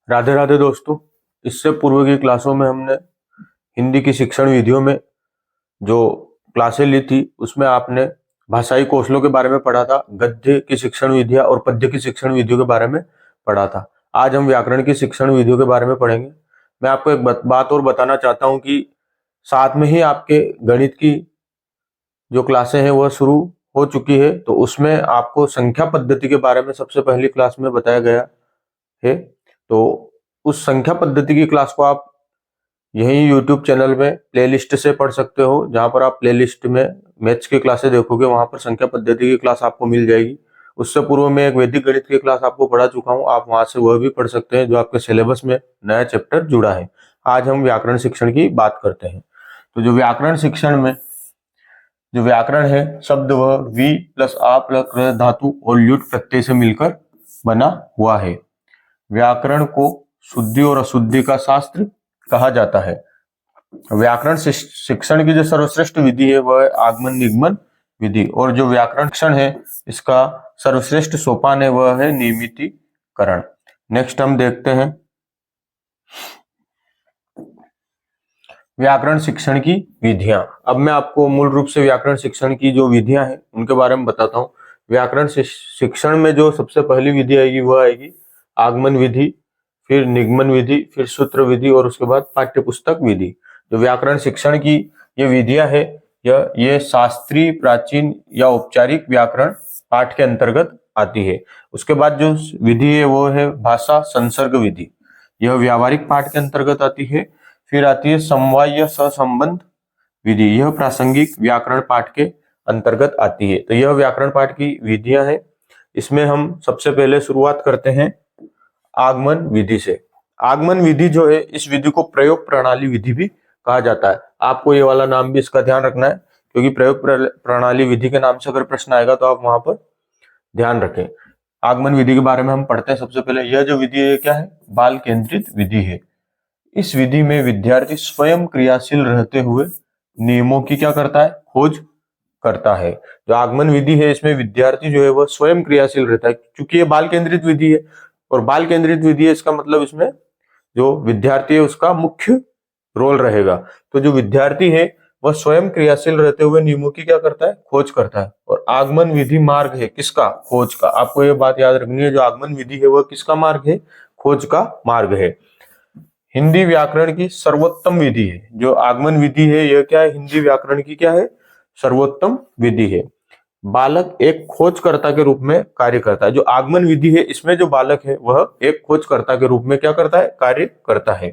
राधे राधे दोस्तों। इससे पूर्व की क्लासों में हमने हिंदी की शिक्षण विधियों में जो क्लासें ली थी उसमें आपने भाषाई कौशलों के बारे में पढ़ा था, गद्य की शिक्षण विधियां और पद्य की शिक्षण विधियों के बारे में पढ़ा था। आज हम व्याकरण की शिक्षण विधियों के बारे में पढ़ेंगे। मैं आपको एक बात और बताना चाहता हूं कि साथ में ही आपके गणित की जो क्लासें हैं वह शुरू हो चुकी है, तो उसमें आपको संख्या पद्धति के बारे में सबसे पहली क्लास में बताया गया है। तो उस संख्या पद्धति की क्लास को आप यही YouTube चैनल में प्लेलिस्ट से पढ़ सकते हो। जहां पर आप प्लेलिस्ट में मैथ्स की क्लासें देखोगे वहां पर संख्या पद्धति की क्लास आपको मिल जाएगी। उससे पूर्व में एक वैदिक गणित की क्लास आपको पढ़ा चुका हूं, आप वहां से वह भी पढ़ सकते हैं जो आपके सिलेबस में नया चैप्टर जुड़ा है। आज हम व्याकरण शिक्षण की बात करते हैं। तो जो व्याकरण शिक्षण में जो व्याकरण है, शब्द वह वी प्लस आ प्लस र धातु और ल्युट प्रत्यय से मिलकर बना हुआ है। व्याकरण को शुद्धि और अशुद्धि का शास्त्र कहा जाता है। व्याकरण शिक्षण की जो सर्वश्रेष्ठ विधि है वह आगमन निगमन विधि, और जो व्याकरण शिक्षण है इसका सर्वश्रेष्ठ सोपान है वह है नियमितीकरण। नेक्स्ट हम देखते हैं व्याकरण शिक्षण की विधियां। अब मैं आपको मूल रूप से व्याकरण शिक्षण की जो विधियां हैं उनके बारे में बताता हूँ। व्याकरण शिक्षण में जो सबसे पहली विधि आएगी वह आएगी आगमन विधि, फिर निगमन विधि, फिर सूत्र विधि और उसके बाद पाठ्यपुस्तक विधि। जो व्याकरण शिक्षण की ये विधियां है ये शास्त्रीय, प्राचीन या औपचारिक व्याकरण पाठ के अंतर्गत आती है। उसके बाद जो विधि है वो है भाषा संसर्ग विधि, यह व्यावहारिक पाठ के अंतर्गत आती है। फिर आती है समवाय सहसंबंध विधि, यह प्रासंगिक व्याकरण पाठ के अंतर्गत आती है। तो यह व्याकरण पाठ की विधियां हैं। इसमें हम सबसे पहले शुरुआत करते हैं आगमन विधि से। आगमन विधि जो है इस विधि को प्रयोग प्रणाली विधि भी कहा जाता है। आपको ये वाला नाम भी इसका ध्यान रखना है, क्योंकि प्रयोग प्रणाली विधि के नाम से अगर प्रश्न आएगा तो आप वहां पर ध्यान रखें। आगमन विधि के बारे में हम पढ़ते हैं। सबसे पहले यह जो विधि है क्या है, बाल केंद्रित विधि है। इस विधि में विद्यार्थी स्वयं क्रियाशील रहते हुए नियमों की क्या करता है, खोज करता है। जो आगमन विधि है इसमें विद्यार्थी जो है वह स्वयं क्रियाशील रहता है, क्योंकि ये बाल केंद्रित विधि है। और बाल केंद्रित विधि है इसका मतलब इसमें जो विद्यार्थी है उसका मुख्य रोल रहेगा। तो जो विद्यार्थी है वह स्वयं क्रियाशील रहते हुए नियमों की क्या करता है, खोज करता है। और आगमन विधि मार्ग है किसका, खोज का। आपको ये बात याद रखनी है, जो आगमन विधि है वह किसका मार्ग है, खोज का मार्ग है। हिंदी व्याकरण की सर्वोत्तम विधि है जो आगमन विधि है, यह क्या है, हिंदी व्याकरण की क्या है, सर्वोत्तम विधि है। बालक एक खोजकर्ता के रूप में कार्य करता है। जो आगमन विधि है इसमें जो बालक है वह एक खोजकर्ता के रूप में क्या करता है, कार्य करता है।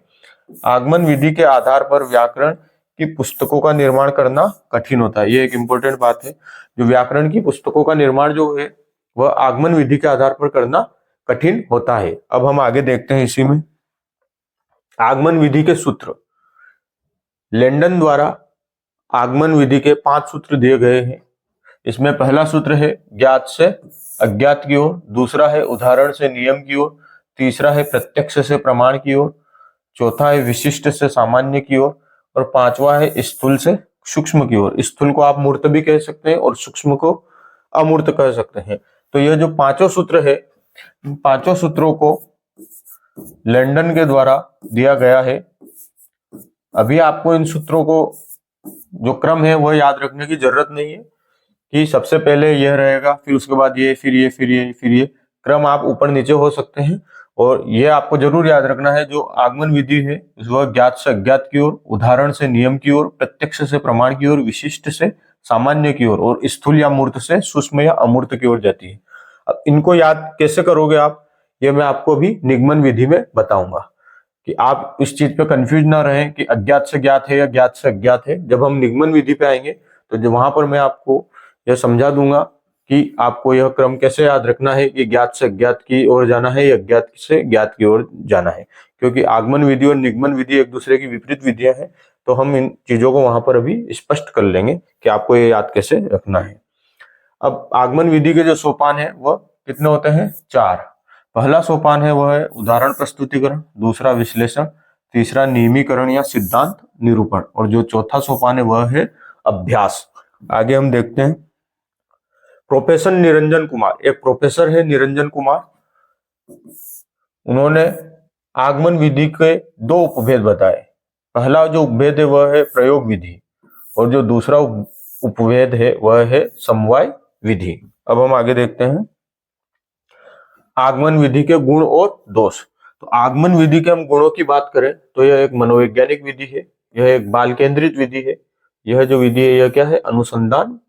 आगमन विधि के आधार पर व्याकरण की पुस्तकों का निर्माण करना कठिन होता है। ये एक इंपॉर्टेंट बात है। जो व्याकरण की पुस्तकों का निर्माण जो है वह आगमन विधि के आधार पर करना कठिन होता है। अब हम आगे देखते हैं इसी में आगमन विधि के सूत्र। लेंडन द्वारा आगमन विधि के 5 सूत्र दिए गए हैं। इसमें पहला सूत्र है ज्ञात से अज्ञात की ओर, दूसरा है उदाहरण से नियम की ओर, तीसरा है प्रत्यक्ष से प्रमाण की ओर, चौथा है विशिष्ट से सामान्य की ओर, और पांचवा है स्थूल से सूक्ष्म की ओर। स्थूल को आप मूर्त भी कह सकते हैं और सूक्ष्म को अमूर्त कह सकते हैं। तो यह जो पांचों सूत्र है, इन पांचों सूत्रों को लेंडन के द्वारा दिया गया है। अभी आपको इन सूत्रों को जो क्रम है वह याद रखने की जरूरत नहीं है कि सबसे पहले यह रहेगा, फिर उसके बाद ये, फिर ये, फिर ये, फिर ये। क्रम आप ऊपर नीचे हो सकते हैं। और यह आपको जरूर याद रखना है, जो आगमन विधि है वह ज्ञात से अज्ञात की ओर, उदाहरण से नियम की ओर, प्रत्यक्ष से प्रमाण की ओर, विशिष्ट से सामान्य की ओर, और स्थूल या मूर्त से सूक्ष्म या अमूर्त की ओर जाती है। अब इनको याद कैसे करोगे आप, ये मैं आपको भी निगमन विधि में बताऊंगा, कि आप इस चीज पे कंफ्यूज ना रहें कि अज्ञात से ज्ञात है या ज्ञात से अज्ञात है। जब हम निगमन विधि पे आएंगे तो जो वहां पर मैं आपको यह समझा दूंगा कि आपको यह क्रम कैसे याद रखना है कि ज्ञात से अज्ञात की ओर जाना है या अज्ञात से ज्ञात की ओर जाना है। क्योंकि आगमन विधि और निगमन विधि एक दूसरे की विपरीत विधियां हैं। तो हम इन चीजों को वहां पर अभी स्पष्ट कर लेंगे कि आपको ये याद कैसे रखना है। अब आगमन विधि के जो सोपान है वह कितने होते हैं, 4। पहला सोपान है वह है उदाहरण प्रस्तुतिकरण, दूसरा विश्लेषण, तीसरा नियमीकरण या सिद्धांत निरूपण, और जो चौथा सोपान है वह है अभ्यास। आगे हम देखते हैं प्रोफेसर निरंजन कुमार, एक प्रोफेसर है निरंजन कुमार, उन्होंने आगमन विधि के दो उपभेद बताए। पहला जो उपभेद है वह है प्रयोग विधि, और जो दूसरा उपभेद है वह है समवाय विधि। अब हम आगे देखते हैं आगमन विधि के गुण और दोष। तो आगमन विधि के हम गुणों की बात करें तो यह एक मनोवैज्ञानिक विधि है, यह एक बाल केंद्रित विधि है। यह जो विधि है यह क्या है, अनुसंधान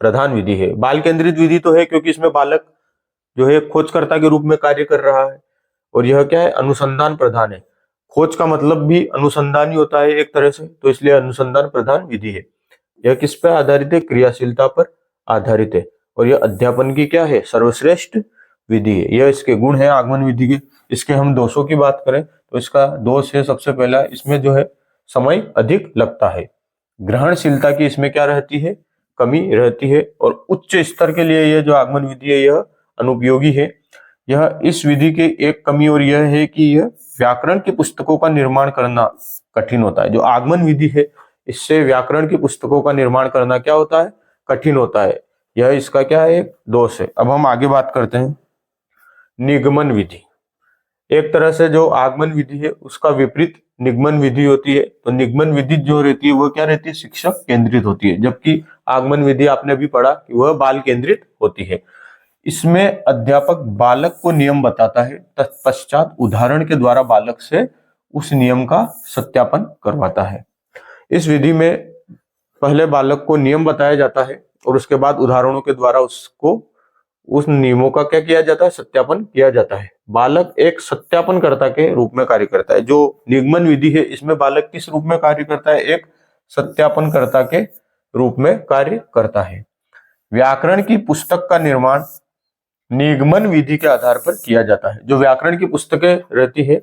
प्रधान विधि है। बाल केंद्रित विधि तो है क्योंकि इसमें बालक जो है खोजकर्ता के रूप में कार्य कर रहा है, और यह क्या है, अनुसंधान प्रधान है। खोज का मतलब भी अनुसंधान ही होता है एक तरह से, तो इसलिए अनुसंधान प्रधान विधि है। यह किस पर आधारित है, क्रियाशीलता पर आधारित है, और यह अध्यापन की क्या है, सर्वश्रेष्ठ विधि है। यह इसके गुण है आगमन विधि के। इसके हम दोषों की बात करें तो इसका दोष है सबसे पहला, इसमें जो है समय अधिक लगता है। ग्रहणशीलता की इसमें क्या रहती है, कमी रहती है, और उच्च स्तर के लिए यह जो आगमन विधि है यह अनुपयोगी है। यह इस विधि की एक कमी और यह है कि यह व्याकरण की पुस्तकों का निर्माण करना कठिन होता है। जो आगमन विधि है इससे व्याकरण की पुस्तकों का निर्माण करना क्या होता है, कठिन होता है। यह इसका क्या है, एक दोष है। अब हम आगे बात करते हैं निगमन विधि। एक तरह से जो आगमन विधि है उसका विपरीत निगमन विधि होती है। तो निगमन विधि जो रहती है वह क्या रहती है, शिक्षक केंद्रित होती है, जबकि आगमन विधि आपने भी पढ़ा कि वह बाल केंद्रित होती है। इसमें अध्यापक बालक को नियम बताता है, तत्पश्चात उदाहरण के द्वारा बालक से उस नियम का सत्यापन करवाता है। इस विधि में पहले बालक को नियम बताया जाता है और उसके बाद उदाहरणों के द्वारा उसको उस नियमों का क्या किया जाता है, सत्यापन किया जाता है। बालक एक सत्यापनकर्ता के रूप में कार्य करता है। जो निगमन विधि है इसमें बालक किस रूप में कार्य करता है, एक सत्यापनकर्ता के रूप में कार्य करता है। व्याकरण की पुस्तक का निर्माण निगमन विधि के आधार पर किया जाता है। जो व्याकरण की पुस्तकें रहती है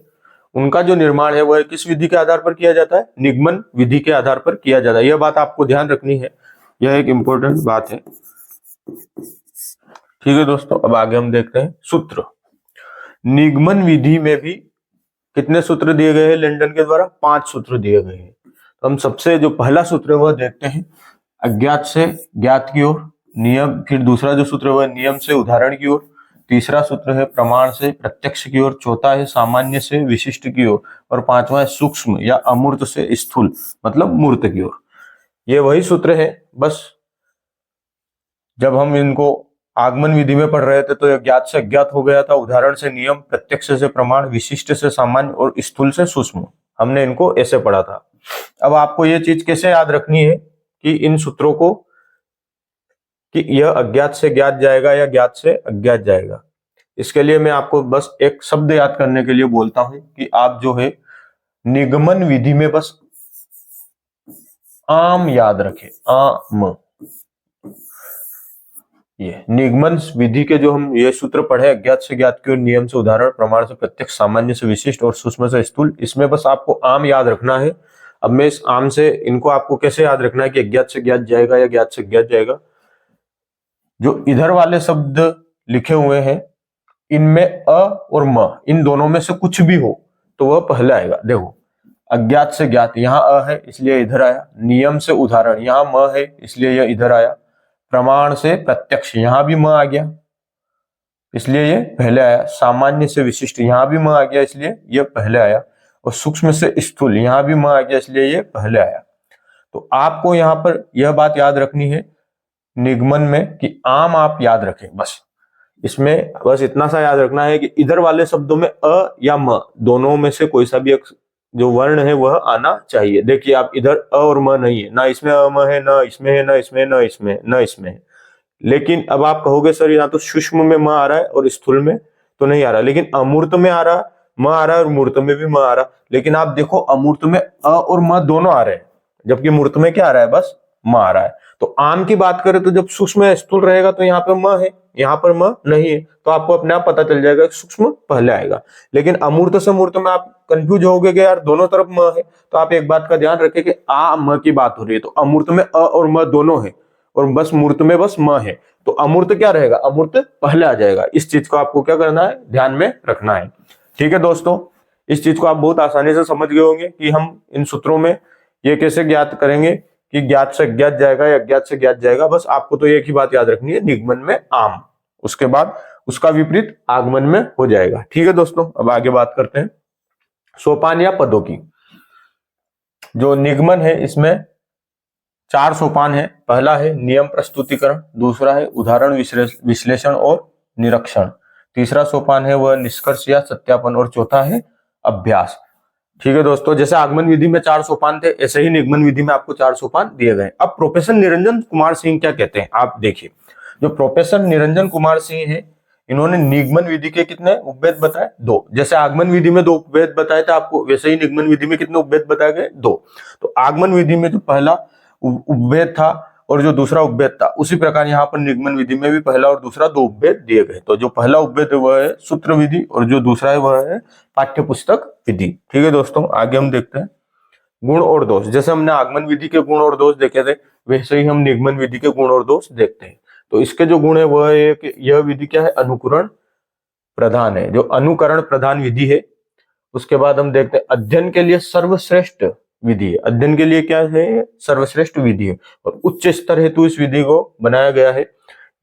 उनका जो निर्माण है वह किस विधि के आधार पर किया जाता है, निगमन विधि के आधार पर किया जाता है। यह बात आपको ध्यान रखनी है, यह एक इंपॉर्टेंट बात है। ठीक है दोस्तों, अब आगे हम देखते हैं सूत्र। निगमन विधि में भी कितने सूत्र दिए गए हैं लैंडन के द्वारा, 5 सूत्र दिए गए हैं। तो हम सबसे जो पहला सूत्र है वह देखते हैं अज्ञात से ज्ञात की ओर नियम, फिर दूसरा जो सूत्र है वह नियम से उदाहरण की ओर, तीसरा सूत्र है प्रमाण से प्रत्यक्ष की ओर, चौथा है सामान्य से विशिष्ट की ओर, और पांचवा है सूक्ष्म या अमूर्त से स्थूल मतलब मूर्त की ओर। ये वही सूत्र है, बस जब हम इनको आगमन विधि में पढ़ रहे थे तो ज्ञात से अज्ञात हो गया था, उदाहरण से नियम, प्रत्यक्ष से प्रमाण, विशिष्ट से सामान्य और स्थूल से सूक्ष्म, हमने इनको ऐसे पढ़ा था। अब आपको ये चीज कैसे याद रखनी है कि इन सूत्रों को, कि यह अज्ञात से ज्ञात जाएगा या ज्ञात से अज्ञात जाएगा। इसके लिए मैं आपको बस एक शब्द याद करने के लिए बोलता हूं कि आप जो है निगमन विधि में बस आम याद रखें, आम। ये निगमन विधि के जो हम ये सूत्र पढ़े, अज्ञात से ज्ञात की ओर, नियम से उदाहरण, प्रमाण से प्रत्यक्ष, सामान्य से विशिष्ट और सूक्ष्म से स्थूल, इसमें बस आपको आम याद रखना है। अब मैं इस आम से इनको आपको कैसे याद रखना है कि अज्ञात से ज्ञात जाएगा या ज्ञात से ज्ञात जाएगा। जो इधर वाले शब्द लिखे हुए हैं इनमें अ और म, इन दोनों में से कुछ भी हो तो वह पहले आएगा। देखो अज्ञात से ज्ञात, यहाँ अ है इसलिए इधर आया, नियम से उदाहरण यहाँ म है इसलिए यह इधर आया, प्रमाण से प्रत्यक्ष यहाँ भी म आ गया इसलिए ये पहले आया, सामान्य से विशिष्ट यहाँ भी म आ गया इसलिए ये पहले आया, और सूक्ष्म से स्थूल यहाँ भी म आ गया इसलिए ये पहले आया। तो आपको यहाँ पर यह बात याद रखनी है निगमन में कि आम आप याद रखें, बस इसमें बस इतना सा याद रखना है कि इधर वाले शब्दों में अ या म दोनों में से कोई सा भी एक जो वर्ण है वह आना चाहिए। देखिए आप इधर अ और म नहीं है, ना इसमें अ म है, ना इसमें है, ना इसमें, ना इसमें, ना इसमें है। लेकिन अब आप कहोगे सर यहाँ तो सूक्ष्म में म आ रहा है और स्थूल में तो नहीं आ रहा, लेकिन अमूर्त में आ रहा, म आ रहा है और मूर्त में भी म आ रहा। लेकिन आप देखो अमूर्त में अ और म दोनों आ रहे हैं, जबकि मूर्त में क्या आ रहा है, बस म आ रहा है। तो आम की बात करें तो जब सूक्ष्म स्थूल रहेगा तो यहाँ पे म है, यहाँ पर म नहीं है, तो आपको अपने आप पता चल जाएगा सूक्ष्म पहले आएगा। लेकिन अमूर्त से मूर्त में आप कंफ्यूज होगे कि यार दोनों तरफ म है, तो आप एक बात का ध्यान रखें कि आ म की बात हो रही है, तो अमूर्त में अ और म दोनों है और बस मूर्त में बस म है, तो अमूर्त क्या रहेगा, अमूर्त पहले आ जाएगा। इस चीज को आपको क्या करना है, ध्यान में रखना है। ठीक है दोस्तों, इस चीज को आप बहुत आसानी से समझ गए होंगे कि हम इन सूत्रों में ये कैसे ज्ञात करेंगे कि ज्ञात से ज्ञात जाएगा या ज्ञात से ज्ञात जाएगा। बस आपको तो एक ही बात याद रखनी है, निगमन में आम, उसके बाद उसका विपरीत आगमन में हो जाएगा। ठीक है दोस्तों, अब आगे बात करते हैं सोपान या पदों की। जो निगमन है इसमें 4 सोपान है। पहला है नियम प्रस्तुतिकरण, दूसरा है उदाहरण विश्लेषण और निरीक्षण, तीसरा सोपान है वह निष्कर्ष या सत्यापन, और चौथा है अभ्यास। ठीक है दोस्तों, जैसे आगमन विधि में 4 सोपान थे, ऐसे ही निगमन विधि में आपको 4 सोपान दिए गए। अब प्रोफेसर निरंजन कुमार सिंह क्या कहते हैं, आप देखिए। जो प्रोफेसर निरंजन कुमार सिंह है, इन्होंने निगमन विधि के कितने उपभेद बताए, 2। जैसे आगमन विधि में 2 उपभेद बताए थे आपको, वैसे ही निगमन विधि में कितने उपभेद बताए गए, 2। तो आगमन विधि में जो पहला उपभेद था और जो दूसरा उपभेद था, उसी प्रकार यहाँ पर निगमन विधि में भी पहला और दूसरा 2 उपभेद दिए गए। तो जो पहला उपभेद है वह है सूत्र विधि और जो दूसरा है वह है पाठ्य पुस्तक विधि। ठीक है दोस्तों, आगे हम देखते हैं गुण और दोष। जैसे हमने आगमन विधि के गुण और दोष देखे थे, वैसे ही हम निगमन विधि के गुण और दोष देखते हैं। तो इसके जो गुण है वह है कि यह विधि क्या है, अनुकरण प्रधान है, जो अनुकरण प्रधान विधि है। उसके बाद हम देखते हैं अध्ययन के लिए सर्वश्रेष्ठ विधि है। अध्ययन के लिए क्या है, सर्वश्रेष्ठ विधि है और उच्च स्तर हेतु इस विधि को बनाया गया है।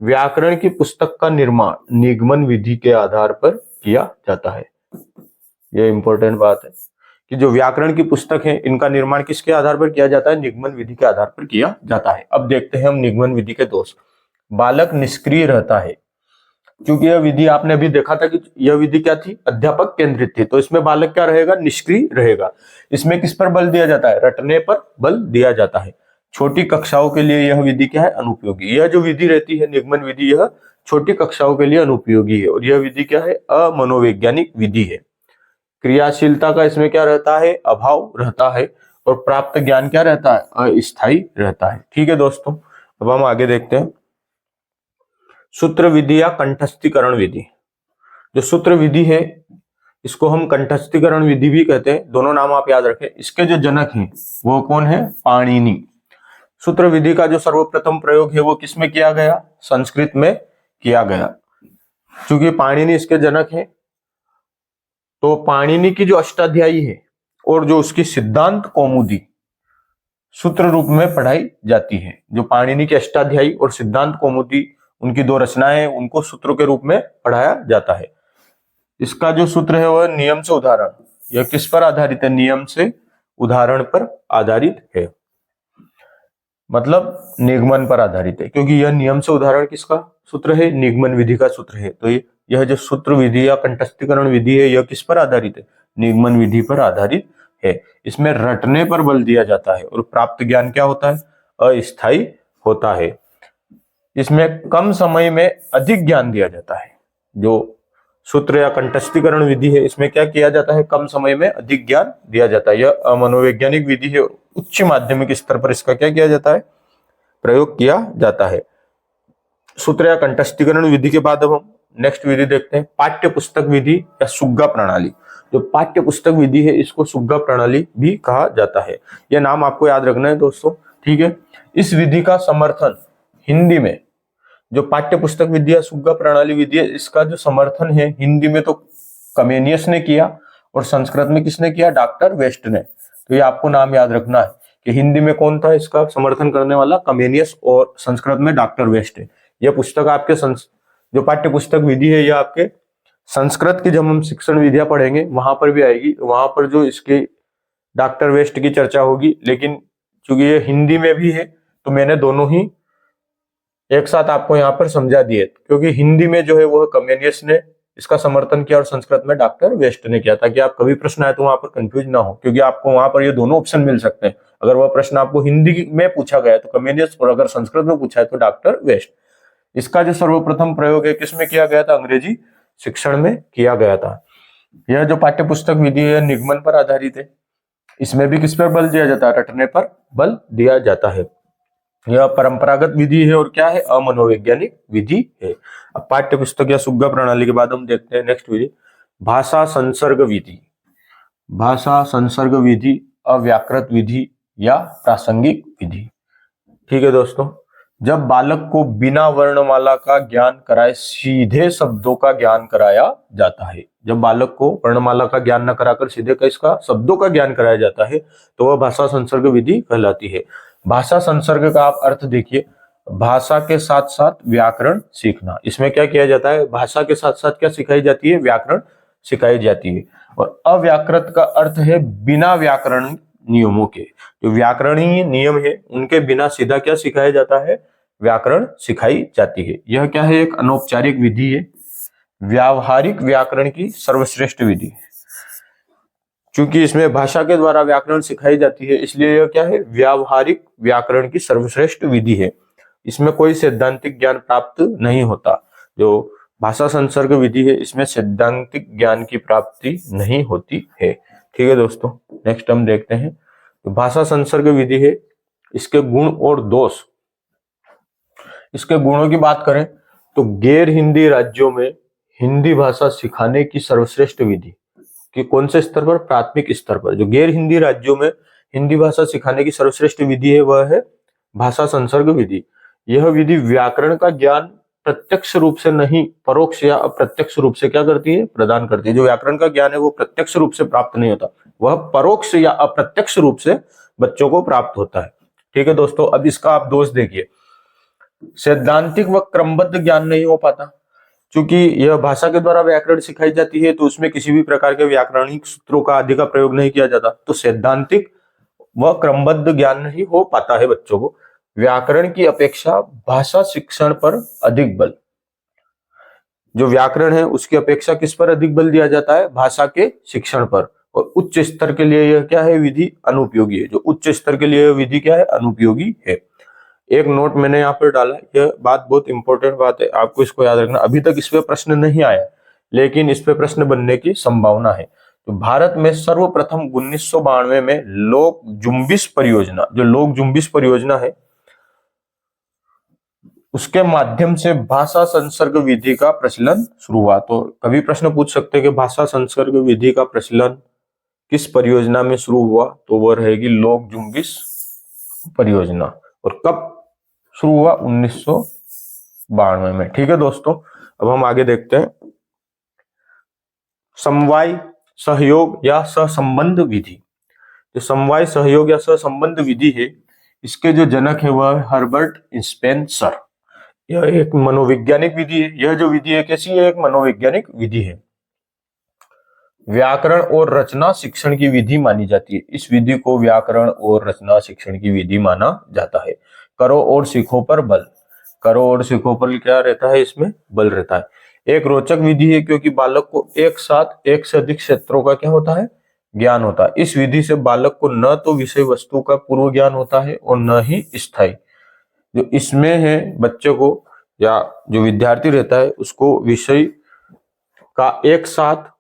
व्याकरण की पुस्तक का निर्माण निगमन विधि के आधार पर किया जाता है। यह इंपॉर्टेंट बात है कि जो व्याकरण की पुस्तक है, इनका निर्माण किसके आधार पर किया जाता है, निगमन विधि के आधार पर किया जाता है। अब देखते हैं हम निगमन विधि के दोष। बालक निष्क्रिय रहता है, क्योंकि यह विधि आपने अभी देखा था कि यह विधि क्या थी, अध्यापक केंद्रित थी। तो इसमें बालक क्या रहेगा, निष्क्रिय रहेगा। इसमें किस पर बल दिया जाता है, रटने पर बल दिया जाता है। छोटी कक्षाओं के लिए यह विधि क्या है, अनुपयोगी। यह जो विधि रहती है निगमन विधि, यह छोटी कक्षाओं के लिए अनुपयोगी है और यह विधि क्या है, अमनोवैज्ञानिक विधि है। क्रियाशीलता का इसमें क्या रहता है, अभाव रहता है और प्राप्त ज्ञान क्या रहता है, अस्थायी रहता है। ठीक है दोस्तों, अब हम आगे देखते हैं सूत्र विधि या कंठस्थीकरण विधि। जो सूत्र विधि है इसको हम कंठस्थीकरण विधि भी कहते हैं, दोनों नाम आप याद रखें। इसके जो जनक हैं वो कौन है, पाणिनि। सूत्र विधि का जो सर्वप्रथम प्रयोग है वो किसमें किया गया, संस्कृत में किया गया। क्योंकि पाणिनि इसके जनक हैं, तो पाणिनि की जो अष्टाध्यायी है और जो उसकी सिद्धांत कौमुदी सूत्र रूप में पढ़ाई जाती है। जो पाणिनि की अष्टाध्यायी और सिद्धांत कौमुदी, उनकी 2 रचनाएं, उनको सूत्रों के रूप में पढ़ाया जाता है। इसका जो सूत्र है वह नियम से उदाहरण, यह किस पर आधारित है, नियम से उदाहरण पर आधारित है, मतलब निगमन पर आधारित है। क्योंकि यह नियम से उदाहरण किसका सूत्र है, निगमन विधि का सूत्र है। तो यह जो सूत्र विधि या कंठस्थीकरण विधि है, यह किस पर आधारित है, निगमन विधि पर आधारित है। इसमें रटने पर बल दिया जाता है और प्राप्त ज्ञान क्या होता है, अस्थायी होता है। इसमें कम समय में अधिक ज्ञान दिया जाता है। जो सूत्र या कंठस्थीकरण विधि है, इसमें क्या किया जाता है, कम समय में अधिक ज्ञान दिया जाता है। यह मनोवैज्ञानिक विधि है, उच्च माध्यमिक स्तर पर इसका क्या किया जाता है, प्रयोग किया जाता है। सूत्र या कंठस्थीकरण विधि के बाद अब हम नेक्स्ट विधि देखते हैं, पाठ्य पुस्तक विधि या सुग्गा प्रणाली। जो पाठ्य पुस्तक विधि है इसको सुग्गा प्रणाली भी कहा जाता है। यह नाम आपको याद रखना है दोस्तों, ठीक है। इस विधि का समर्थन हिंदी में, जो पाठ्य पुस्तक विधि या सुग्गा प्रणाली विधि है, इसका जो समर्थन है हिंदी में तो कमेनियस ने किया और संस्कृत में किसने किया, डॉक्टर वेस्ट ने। तो ये आपको नाम याद रखना है कि हिंदी में कौन था इसका समर्थन करने वाला, कमेनियस, और संस्कृत में डॉक्टर वेस्ट है। यह पुस्तक आपके जो पाठ्य पुस्तक विधि है यह आपके संस्कृत की, जब हम शिक्षण विधियां पढ़ेंगे वहां पर भी आएगी, वहां पर जो इसके डॉक्टर वेस्ट की चर्चा होगी। लेकिन चूंकि ये हिंदी में भी है तो मैंने दोनों ही एक साथ आपको यहाँ पर समझा दिए, क्योंकि हिंदी में जो है वह कमेनियस ने इसका समर्थन किया और संस्कृत में डॉक्टर वेस्ट ने किया, ताकि आप कभी प्रश्न आए तो वहां पर कंफ्यूज ना हो, क्योंकि आपको वहां पर ये दोनों ऑप्शन मिल सकते हैं। अगर वह प्रश्न आपको हिंदी में पूछा गया है तो कमेनियस, और अगर संस्कृत में पूछा है तो डॉक्टर वेस्ट। इसका जो सर्वप्रथम प्रयोग है किसमें किया गया था, अंग्रेजी शिक्षण में किया गया था। यह जो पाठ्य पुस्तक विधि है निगमन पर आधारित है। इसमें भी किस पर बल दिया जाता है, रटने पर बल दिया जाता है। यह परंपरागत विधि है और क्या है, अमनोवैज्ञानिक विधि है। अब पाठ्य पुस्तक या सुग्गा प्रणाली के बाद हम देखते हैं नेक्स्ट विधि, भाषा संसर्ग विधि। भाषा संसर्ग विधि, अव्याकृत विधि या प्रासंगिक विधि। ठीक है दोस्तों, जब बालक को बिना वर्णमाला का ज्ञान कराए सीधे शब्दों का ज्ञान कराया जाता है। जब बालक को वर्णमाला का ज्ञान न कराकर सीधे इसका शब्दों का ज्ञान कराया जाता है तो वह भाषा संसर्ग विधि कहलाती है। भाषा संसर्ग का आप अर्थ देखिए, भाषा के साथ साथ व्याकरण सीखना। इसमें क्या किया जाता है, भाषा के साथ साथ क्या सिखाई जाती है, व्याकरण सिखाई जाती है। और अव्याकृत का अर्थ है बिना व्याकरण नियमों के। जो व्याकरणीय नियम है उनके बिना सीधा क्या सिखाया जाता है, व्याकरण सिखाई जाती है। यह क्या है, एक अनौपचारिक विधि है, व्यावहारिक व्याकरण की सर्वश्रेष्ठ विधि। क्योंकि इसमें भाषा के द्वारा व्याकरण सिखाई जाती है, इसलिए यह क्या है, व्यावहारिक व्याकरण की सर्वश्रेष्ठ विधि है। इसमें कोई सैद्धांतिक ज्ञान प्राप्त नहीं होता। जो भाषा संसर्ग विधि है इसमें सैद्धांतिक ज्ञान की प्राप्ति नहीं होती है। ठीक है दोस्तों, नेक्स्ट हम देखते हैं। तो भाषा संसर्ग विधि है, इसके गुण और दोष। इसके गुणों की बात करें तो गैर हिंदी राज्यों में हिंदी भाषा सिखाने की सर्वश्रेष्ठ विधि। कि कौन से स्तर पर, प्राथमिक स्तर पर। जो गैर हिंदी राज्यों में हिंदी भाषा सिखाने की सर्वश्रेष्ठ विधि है वह है भाषा संसर्ग विधि। यह विधि व्याकरण का ज्ञान प्रत्यक्ष रूप से नहीं, परोक्ष या अप्रत्यक्ष रूप से क्या करती है, प्रदान करती है। जो व्याकरण का ज्ञान है वो प्रत्यक्ष रूप से प्राप्त नहीं होता, वह परोक्ष या अप्रत्यक्ष रूप से बच्चों को प्राप्त होता है। ठीक है दोस्तों, अब इसका आप दोष देखिए। सैद्धांतिक व क्रमबद्ध ज्ञान नहीं हो पाता, क्योंकि यह भाषा के द्वारा व्याकरण सिखाई जाती है तो उसमें किसी भी प्रकार के व्याकरणिक सूत्रों का आदि का प्रयोग नहीं किया जाता, तो सैद्धांतिक व क्रमबद्ध ज्ञान नहीं हो पाता है बच्चों को। व्याकरण की अपेक्षा भाषा शिक्षण पर अधिक बल, जो व्याकरण है उसकी अपेक्षा किस पर अधिक बल दिया जाता है, भाषा के शिक्षण पर। और उच्च स्तर के लिए यह क्या है, विधि अनुपयोगी है। जो उच्च स्तर के लिए विधि क्या है, अनुपयोगी है। एक नोट मैंने यहाँ पर डाला, यह बात बहुत इंपॉर्टेंट बात है, आपको इसको याद रखना। अभी तक इस पे प्रश्न नहीं आया, लेकिन इस पे प्रश्न बनने की संभावना है। तो भारत में सर्वप्रथम 1992 में लोक जुम्बिश परियोजना, जो लोक जुम्बिश परियोजना है उसके माध्यम से भाषा संसर्ग विधि का प्रचलन शुरू हुआ। तो कभी प्रश्न पूछ सकते हैं कि भाषा संसर्ग विधि का प्रचलन किस परियोजना में शुरू हुआ, तो वह रहेगी लोक जुम्बिश परियोजना। और कब शुरू हुआ, 1992 में। ठीक है दोस्तों, अब हम आगे देखते हैं। समवाय सहयोग या सहसंबंध विधि। जो समवाय सहयोग या सहसंबंध विधि है इसके जो जनक है वह हर्बर्ट स्पेंसर। यह एक मनोवैज्ञानिक विधि है। यह जो विधि है कैसी है, एक मनोवैज्ञानिक विधि है। व्याकरण और रचना शिक्षण की विधि मानी जाती है। इस विधि को व्याकरण और रचना शिक्षण की विधि माना जाता है। करो और सीखो पर बल, करो और सीखो पर क्या रहता है, इसमें बल रहता है। एक रोचक विधि है क्योंकि बालक को एक साथ एक से अधिक क्षेत्रों का क्या होता है, ज्ञान होता है। इस विधि से बालक को न तो विषय वस्तु का पूर्व ज्ञान होता है और न ही स्थायी। जो इसमें है बच्चे को या जो विद्यार्थी रहता है उसको विषय का एक साथ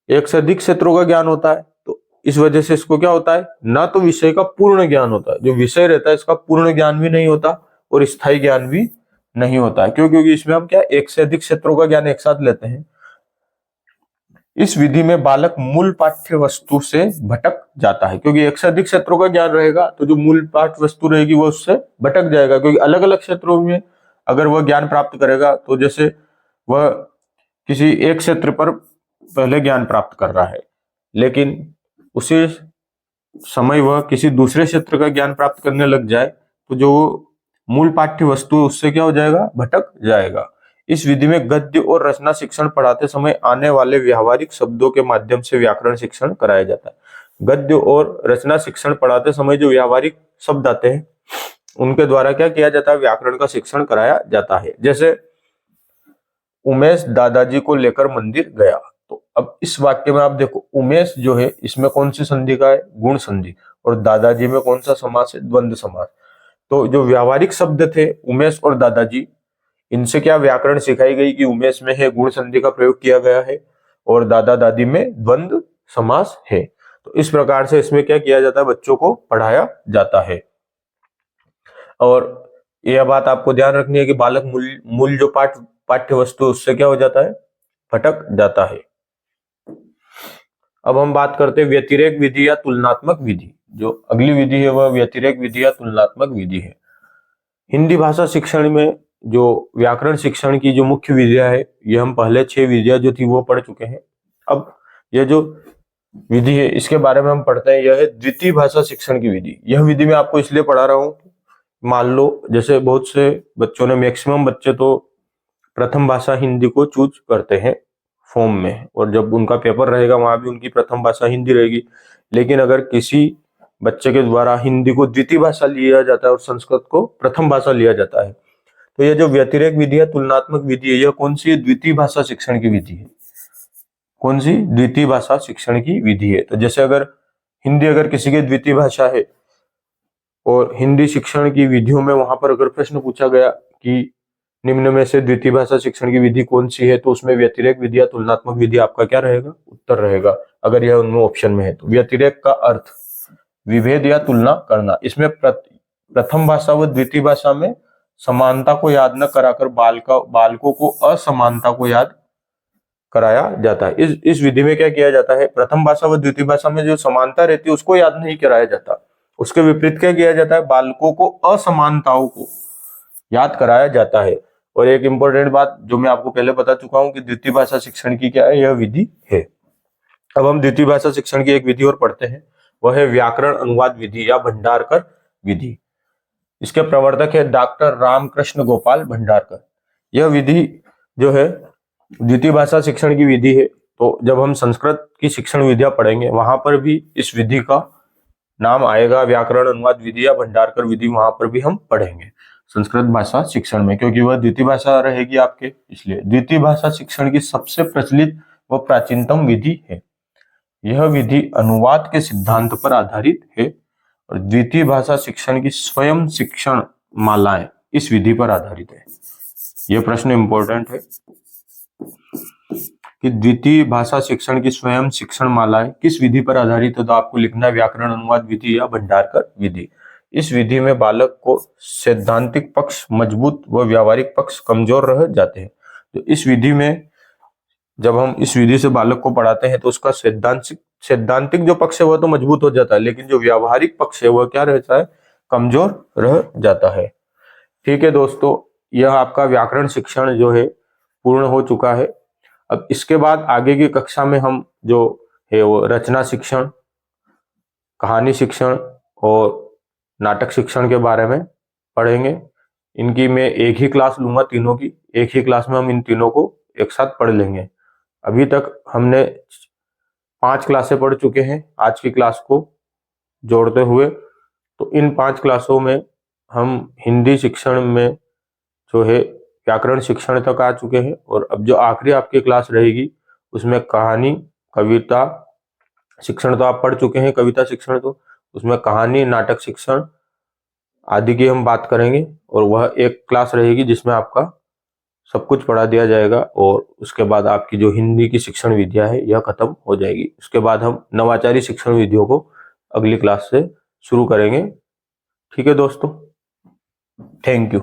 एक से अधिक क्षेत्रों का ज्ञान होता है। तो इस वजह से इसको क्या होता है, ना तो विषय का पूर्ण ज्ञान होता है, जो विषय रहता है इसका पूर्ण ज्ञान भी नहीं होता और स्थायी ज्ञान भी नहीं होता है। क्यों, क्योंकि इसमें हम क्या एक से अधिक क्षेत्रों का ज्ञान एक साथ लेते हैं। इस विधि में बालक मूल पाठ्य वस्तु से भटक जाता है, क्योंकि एक से अधिक क्षेत्रों का ज्ञान रहेगा तो जो मूल पाठ्य वस्तु रहेगी वो उससे भटक जाएगा। क्योंकि अलग अलग क्षेत्रों में अगर वह ज्ञान प्राप्त करेगा तो जैसे वह किसी एक क्षेत्र पर पहले ज्ञान प्राप्त कर रहा है, लेकिन उसी समय वह किसी दूसरे क्षेत्र का ज्ञान प्राप्त करने लग जाए तो जो मूल पाठ्य वस्तु है उससे क्या हो जाएगा, भटक जाएगा। इस विधि में गद्य और रचना शिक्षण पढ़ाते समय आने वाले व्यावहारिक शब्दों के माध्यम से व्याकरण शिक्षण कराया जाता है। गद्य और रचना शिक्षण पढ़ाते समय जो व्यावहारिक शब्द आते हैं उनके द्वारा क्या किया जाता है, व्याकरण का शिक्षण कराया जाता है। जैसे उमेश दादाजी को लेकर मंदिर गया, तो अब इस वाक्य में आप देखो उमेश जो है इसमें कौन सी संधि का है, गुण संधि, और दादाजी में कौन सा समास है, द्वंद्व समास। तो जो व्यावहारिक शब्द थे उमेश और दादाजी, इनसे क्या व्याकरण सिखाई गई कि उमेश में है गुण संधि का प्रयोग किया गया है और दादा दादी में द्वंद्व समास है। तो इस प्रकार से इसमें क्या किया जाता है, बच्चों को पढ़ाया जाता है। और यह बात आपको ध्यान रखनी है कि बालक मूल जो पाठ्य वस्तु उससे क्या हो जाता है, भटक जाता है। अब हम बात करते हैं व्यतिरेक विधि या तुलनात्मक विधि। जो अगली विधि है वह व्यतिरेक विधि या तुलनात्मक विधि है। हिंदी भाषा शिक्षण में जो व्याकरण शिक्षण की जो मुख्य विधियां है, ये हम पहले 6 विधियां जो थी वो पढ़ चुके हैं। अब यह जो विधि है इसके बारे में हम पढ़ते हैं, यह है द्वितीय भाषा शिक्षण की विधि। यह विधि मैं आपको इसलिए पढ़ा रहा हूं, मान लो जैसे बहुत से बच्चों ने, मैक्सिमम बच्चे तो प्रथम भाषा हिंदी को चूज करते हैं फॉर्म में, और जब उनका पेपर रहेगा वहां भी उनकी प्रथम भाषा हिंदी रहेगी। लेकिन अगर किसी बच्चे के द्वारा हिंदी को द्वितीय भाषा लिया जाता है और संस्कृत को प्रथम भाषा लिया जाता है, तो ये जो व्यतिरेक विधि है, तुलनात्मक विधि है, यह कौन सी द्वितीय भाषा शिक्षण की विधि है? कौन सी? द्वितीय भाषा शिक्षण की विधि है। तो जैसे अगर हिंदी अगर किसी की द्वितीय भाषा है और हिंदी शिक्षण की विधियों में वहां पर अगर प्रश्न पूछा गया कि निम्न में से द्वितीय भाषा शिक्षण की विधि कौन सी है, तो उसमें व्यतिरेक विधि या तुलनात्मक विधि आपका क्या रहेगा? उत्तर रहेगा, अगर यह उनमें ऑप्शन में है तो। व्यतिरेक का अर्थ विभेद या तुलना करना। इसमें प्रथम भाषा व द्वितीय भाषा में समानता को याद न कराकर बालकों को असमानता को याद कराया जाता है। इस विधि में क्या किया जाता है? प्रथम भाषा व द्वितीय भाषा में जो समानता रहती है उसको याद नहीं कराया जाता, उसके विपरीत क्या किया जाता है? बालकों को असमानताओं को याद कराया जाता है। और एक इंपॉर्टेंट बात जो मैं आपको पहले बता चुका हूं कि द्वितीय भाषा शिक्षण की क्या है? यह विधि है। अब हम द्वितीय भाषा शिक्षण की एक विधि और पढ़ते हैं, वह है व्याकरण अनुवाद विधि या भंडारकर विधि। इसके प्रवर्तक है डॉक्टर रामकृष्ण गोपाल भंडारकर। यह विधि जो है द्वितीय भाषा शिक्षण की विधि है। तो जब हम संस्कृत की शिक्षण विधियां पढ़ेंगे वहां पर भी इस विधि का नाम आएगा, व्याकरण अनुवाद विधि या भंडारकर विधि, वहां पर भी हम पढ़ेंगे संस्कृत भाषा शिक्षण में, क्योंकि वह द्वितीय भाषा रहेगी आपके। इसलिए द्वितीय भाषा शिक्षण की सबसे प्रचलित व प्राचीनतम विधि है। यह विधि अनुवाद के सिद्धांत पर आधारित है और द्वितीय भाषा शिक्षण की स्वयं शिक्षण मालाएं इस विधि पर आधारित है। यह प्रश्न इंपॉर्टेंट है कि द्वितीय भाषा शिक्षण की स्वयं शिक्षण मालाएं किस विधि पर आधारित है, तो आपको लिखना है व्याकरण अनुवाद विधि या भंडारकर विधि। इस विधि में बालक को सैद्धांतिक पक्ष मजबूत व व्यावहारिक पक्ष कमजोर रह जाते हैं। तो इस विधि में जब हम इस विधि से बालक को पढ़ाते हैं तो उसका सैद्धांतिक जो पक्ष है वह तो मजबूत हो जाता है, लेकिन जो व्यावहारिक पक्ष है वह क्या रहता है? कमजोर रह जाता है। ठीक है दोस्तों, यह आपका व्याकरण शिक्षण जो है पूर्ण हो चुका है। अब इसके बाद आगे की कक्षा में हम जो है वो रचना शिक्षण, कहानी शिक्षण और नाटक शिक्षण के बारे में पढ़ेंगे। इनकी मैं एक ही क्लास लूंगा, तीनों की एक ही क्लास में हम इन तीनों को एक साथ पढ़ लेंगे। अभी तक हमने 5 क्लासें पढ़ चुके हैं आज की क्लास को जोड़ते हुए। तो इन 5 क्लासों में हम हिंदी शिक्षण में जो है व्याकरण शिक्षण तक आ चुके हैं, और अब जो आखिरी आपकी क्लास रहेगी उसमें कहानी, कविता शिक्षण तो आप पढ़ चुके हैं, कविता शिक्षण तो, उसमें कहानी, नाटक शिक्षण आदि की हम बात करेंगे। और वह एक क्लास रहेगी जिसमें आपका सब कुछ पढ़ा दिया जाएगा, और उसके बाद आपकी जो हिंदी की शिक्षण विधियां है यह खत्म हो जाएगी। उसके बाद हम नवाचारी शिक्षण विधियों को अगली क्लास से शुरू करेंगे। ठीक है दोस्तों, थैंक यू।